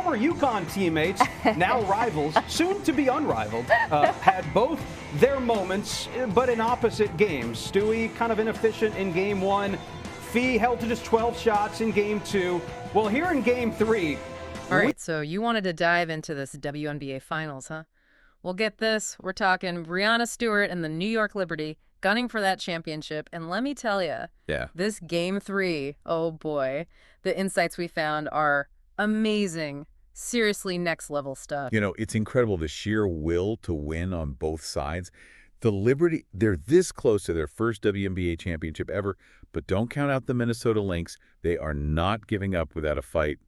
Former Econ teammates, now rivals, soon to be unrivaled, had both their moments, but in opposite games. Stewie kind of inefficient in game one. Fee held to just 12 shots in game two. Well, here in game three. All right, so you wanted to dive into this WNBA finals, huh? Well, get this. We're talking Breanna Stewart and the New York Liberty gunning for that championship. And let me tell you, this game three, oh boy, the insights we found are amazing. Seriously, next level stuff. You know, it's incredible, the sheer will to win on both sides. The Liberty, they're this close to their first WNBA championship ever, but don't count out the Minnesota Lynx. They are not giving up without a fight.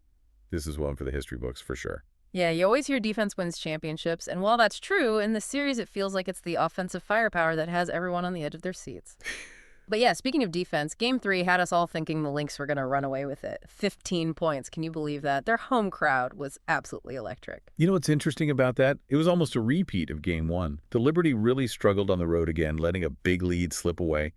This is one for the history books for sure. Yeah, you always hear defense wins championships, and while that's true, in this series it feels like it's the offensive firepower that has everyone on the edge of their seats. But yeah, speaking of defense, Game 3 had us all thinking the Lynx were going to run away with it. 15 points. Can you believe that? Their home crowd was absolutely electric. You know what's interesting about that? It was almost a repeat of Game 1. The Liberty really struggled on the road again, letting a big lead slip away.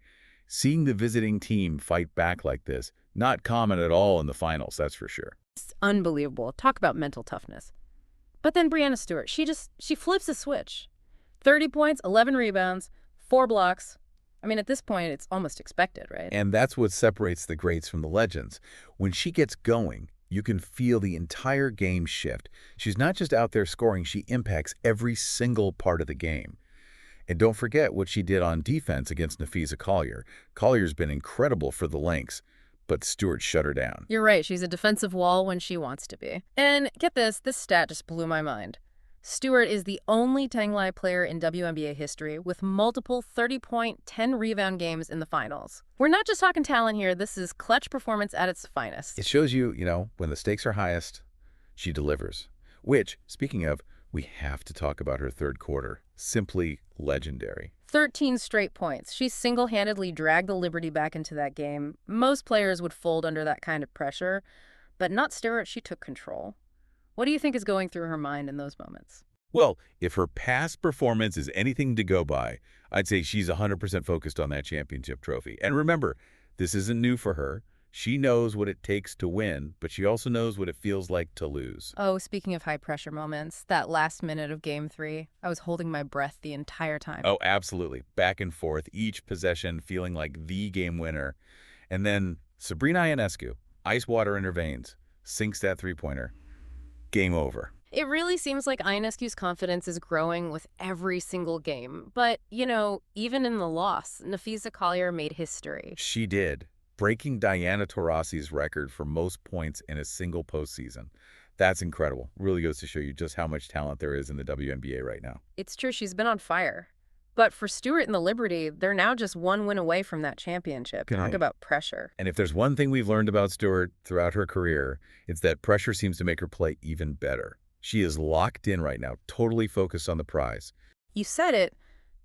Seeing the visiting team fight back like this, not common at all in the finals, that's for sure. It's unbelievable. Talk about mental toughness. But then Breanna Stewart, she flips a switch. 30 points, 11 rebounds, 4 blocks. I mean, at this point, it's almost expected, right? And that's what separates the greats from the legends. When she gets going, you can feel the entire game shift. She's not just out there scoring, she impacts every single part of the game. And don't forget what she did on defense against Napheesa Collier. Collier's been incredible for the Lynx, but Stewart shut her down. You're right. She's a defensive wall when she wants to be. And get this stat just blew my mind. Stewart is the only Tanglai player in WNBA history with multiple 30-point, 10-rebound games in the finals. We're not just talking talent here. This is clutch performance at its finest. It shows you, when the stakes are highest, she delivers. Which, speaking of, we have to talk about her third quarter. Simply legendary. 13 straight points. She single-handedly dragged the Liberty back into that game. Most players would fold under that kind of pressure, but not Stewart. She took control. What do you think is going through her mind in those moments? Well, if her past performance is anything to go by, I'd say she's 100% focused on that championship trophy. And remember, this isn't new for her. She knows what it takes to win, but she also knows what it feels like to lose. Oh, speaking of high-pressure moments, that last minute of Game 3, I was holding my breath the entire time. Oh, absolutely. Back and forth, each possession feeling like the game winner. And then Sabrina Ionescu, ice water in her veins, sinks that three-pointer. Game over. It really seems like Ionescu's confidence is growing with every single game. But, even in the loss, Napheesa Collier made history. She did, breaking Diana Taurasi's record for most points in a single postseason. That's incredible. Really goes to show you just how much talent there is in the WNBA right now. It's true, she's been on fire. But for Stewart and the Liberty, they're now just one win away from that championship. Talk about pressure. And if there's one thing we've learned about Stewart throughout her career, it's that pressure seems to make her play even better. She is locked in right now, totally focused on the prize. You said it.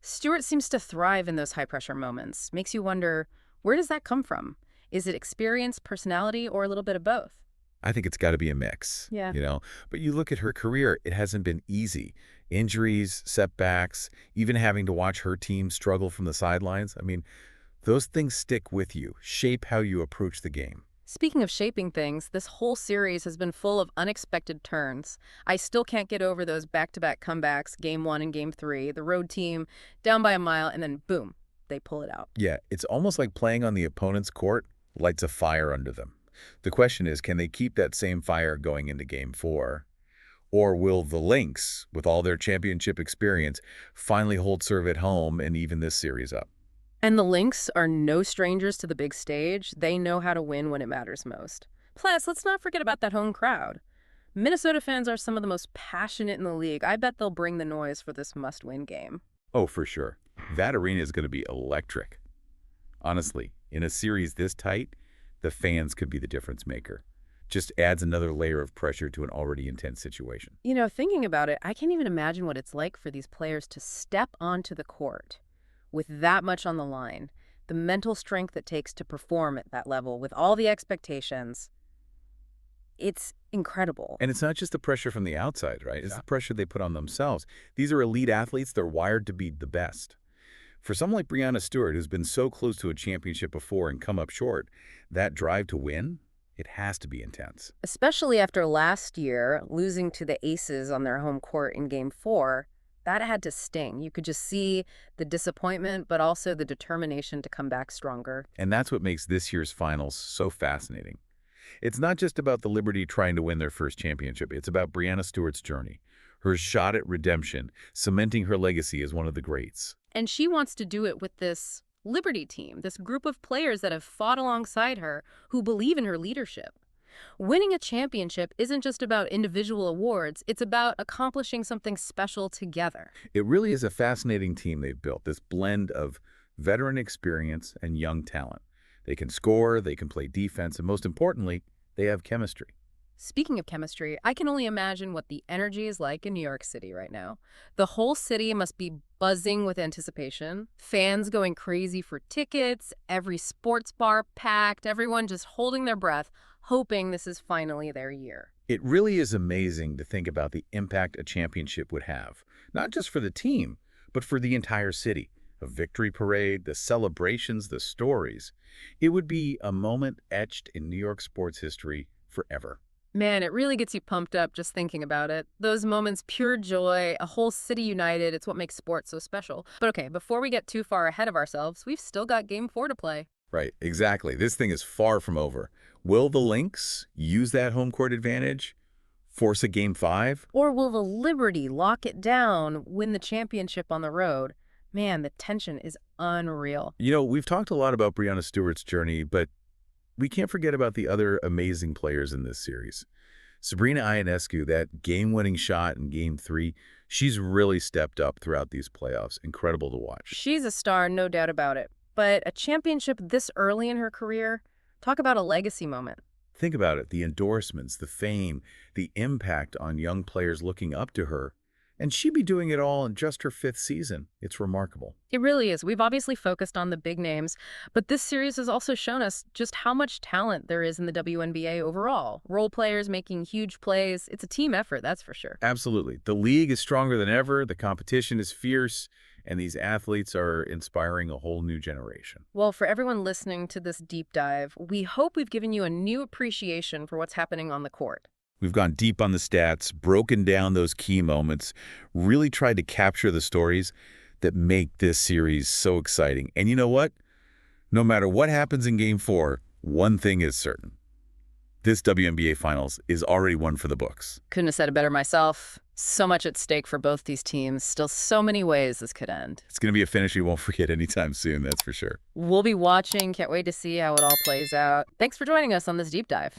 Stewart seems to thrive in those high-pressure moments. Makes you wonder, where does that come from? Is it experience, personality, or a little bit of both? I think it's got to be a mix. Yeah. But you look at her career, it hasn't been easy. Injuries, setbacks, even having to watch her team struggle from the sidelines. I mean, those things stick with you, shape how you approach the game. Speaking of shaping things, this whole series has been full of unexpected turns. I still can't get over those back-to-back comebacks, Game 1 and Game 3. The road team down by a mile, and then boom, they pull it out. Yeah, it's almost like playing on the opponent's court lights a fire under them. The question is, can they keep that same fire going into Game 4? Or will the Lynx, with all their championship experience, finally hold serve at home and even this series up? And the Lynx are no strangers to the big stage. They know how to win when it matters most. Plus, let's not forget about that home crowd. Minnesota fans are some of the most passionate in the league. I bet they'll bring the noise for this must-win game. Oh, for sure. That arena is going to be electric. Honestly, in a series this tight, the fans could be the difference maker. Just adds another layer of pressure to an already intense situation. Thinking about it, I can't even imagine what it's like for these players to step onto the court with that much on the line. The mental strength it takes to perform at that level with all the expectations. It's incredible. And it's not just the pressure from the outside, right? It's the pressure they put on themselves. These are elite athletes. They're wired to be the best. For someone like Breanna Stewart, who's been so close to a championship before and come up short, that drive to win, It has to be intense. Especially after last year, losing to the Aces on their home court in Game 4, that had to sting. You could just see the disappointment, but also the determination to come back stronger. And that's what makes this year's finals so fascinating. It's not just about the Liberty trying to win their first championship. It's about Breanna Stewart's journey, her shot at redemption, cementing her legacy as one of the greats. And she wants to do it with this Liberty team, this group of players that have fought alongside her, who believe in her leadership. Winning a championship isn't just about individual awards, it's about accomplishing something special together. It really is a fascinating team they've built, this blend of veteran experience and young talent. They can score, they can play defense, and most importantly, they have chemistry. Speaking of chemistry, I can only imagine what the energy is like in New York City right now. The whole city must be buzzing with anticipation, fans going crazy for tickets, every sports bar packed, everyone just holding their breath, hoping this is finally their year. It really is amazing to think about the impact a championship would have, not just for the team, but for the entire city. A victory parade, the celebrations, the stories. It would be a moment etched in New York sports history forever. Man, it really gets you pumped up just thinking about it. Those moments, pure joy, a whole city united, it's what makes sports so special. But okay, before we get too far ahead of ourselves, we've still got Game 4 to play. Right, exactly. This thing is far from over. Will the Lynx use that home court advantage, force a Game 5? Or will the Liberty lock it down, win the championship on the road? Man, the tension is unreal. You know, we've talked a lot about Breanna Stewart's journey, but we can't forget about the other amazing players in this series. Sabrina Ionescu, that game-winning shot in Game 3, she's really stepped up throughout these playoffs. Incredible to watch. She's a star, no doubt about it. But a championship this early in her career, talk about a legacy moment. Think about it, the endorsements, the fame, the impact on young players looking up to her. And she'd be doing it all in just her 5th season. It's remarkable. It really is. We've obviously focused on the big names, but this series has also shown us just how much talent there is in the WNBA overall. Role players making huge plays. It's a team effort, that's for sure. Absolutely. The league is stronger than ever. The competition is fierce. And these athletes are inspiring a whole new generation. Well, for everyone listening to this deep dive, we hope we've given you a new appreciation for what's happening on the court. We've gone deep on the stats, broken down those key moments, really tried to capture the stories that make this series so exciting. And you know what? No matter what happens in Game 4, one thing is certain. This WNBA Finals is already one for the books. Couldn't have said it better myself. So much at stake for both these teams. Still so many ways this could end. It's going to be a finish we won't forget anytime soon, that's for sure. We'll be watching. Can't wait to see how it all plays out. Thanks for joining us on this deep dive.